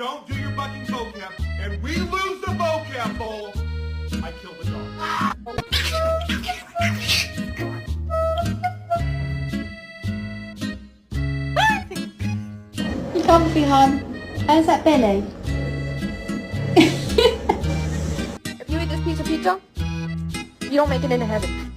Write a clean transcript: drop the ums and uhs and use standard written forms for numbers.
don't do your bucking vocab, and we lose the vocab bowl, I kill the dog. You comfy, hon? How's that belly? If you eat this piece of pizza, you don't make it into heaven.